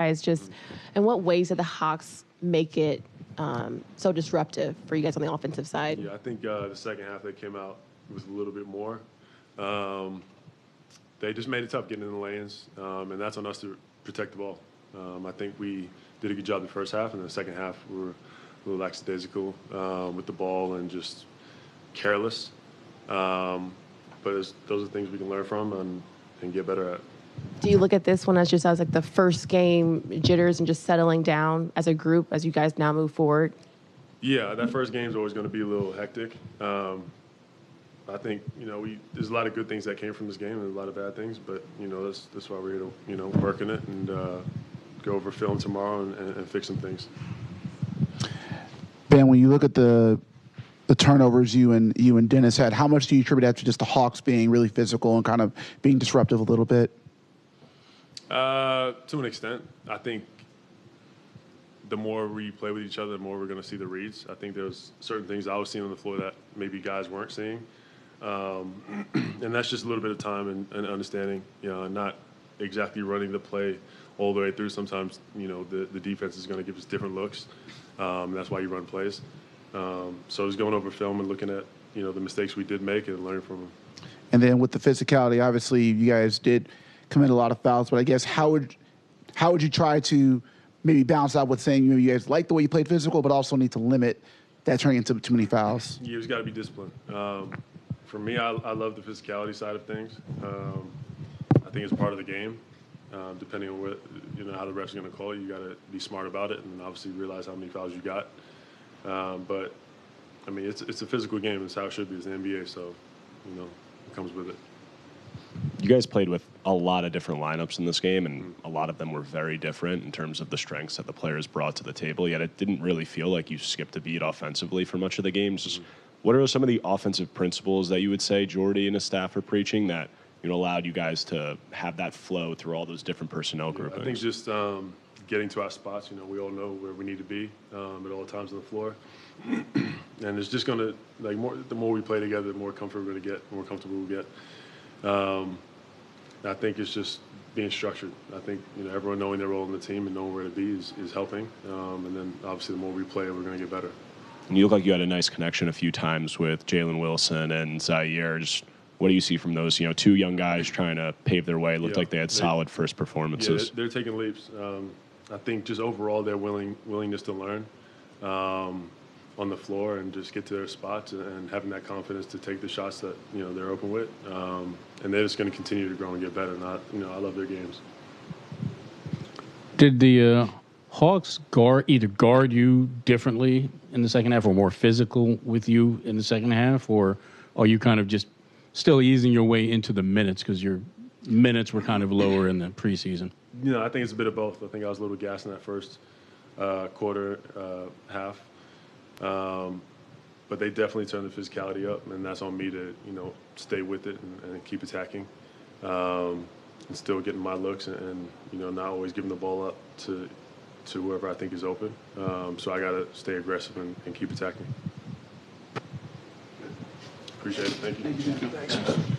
guys. Just in what ways did the Hawks make it so disruptive for you guys on the offensive side? Yeah, I think the second half they came out was a little bit more. They just made it tough getting in the lanes, and that's on us to protect the ball. I think we did a good job the first half, and the second half we were a little lackadaisical with the ball and just careless. But those are things we can learn from and get better at. Do you look at this one as just as like the first game jitters and just settling down as a group as you guys now move forward? Yeah, that first game is always going to be a little hectic. I think, there's a lot of good things that came from this game and a lot of bad things, but, that's why we're here to, work in it and go over film tomorrow and fix some things. Ben, when you look at the turnovers you and Dennis had, how much do you attribute that to just the Hawks being really physical and kind of being disruptive a little bit? To an extent. I think the more we play with each other, the more we're going to see the reads. I think there's certain things I was seeing on the floor that maybe guys weren't seeing. And that's just a little bit of time and understanding, not exactly running the play all the way through. Sometimes, the defense is going to give us different looks. That's why you run plays. So just going over film and looking at, the mistakes we did make and learning from them. And then with the physicality, obviously you guys did commit a lot of fouls, but I guess how would you try to maybe balance out with saying, you guys like the way you played physical, but also need to limit that turning into too many fouls? You just got to be disciplined. For me, I love the physicality side of things. I think it's part of the game. Depending on what, how the ref's going to call it, you got to be smart about it and obviously realize how many fouls you got. But I mean, it's a physical game. It's how it should be. It's the NBA, so it comes with it. You guys played with a lot of different lineups in this game, and a lot of them were very different in terms of the strengths that the players brought to the table, yet it didn't really feel like you skipped a beat offensively for much of the games. What are some of the offensive principles that you would say Jordy and his staff are preaching that allowed you guys to have that flow through all those different personnel groupings? I think just getting to our spots. We all know where we need to be at all times on the floor. And it's just going to, the more we play together, the more comfort we're going to get, the more comfortable we'll get. I think it's just being structured. I think, everyone knowing their role in the team and knowing where to be is helping. And then, obviously, the more we play, we're going to get better. And you look like you had a nice connection a few times with Jalen Wilson and Zaire. Just what do you see from those, two young guys trying to pave their way? It looked like they had solid first performances. Yeah, they're taking leaps. I think just overall their willingness to learn on the floor and just get to their spots and having that confidence to take the shots that, they're open with. And they're just going to continue to grow and get better. And I love their games. Did the Hawks either guard you differently in the second half or more physical with you in the second half? Or are you kind of just still easing your way into the minutes because your minutes were kind of lower in the preseason? I think it's a bit of both. I think I was a little gassed in that first quarter, half. But they definitely turned the physicality up, and that's on me to, stay with it and keep attacking and still getting my looks and not always giving the ball up to whoever I think is open. So I got to stay aggressive and keep attacking. Appreciate it. Thank you. Thanks.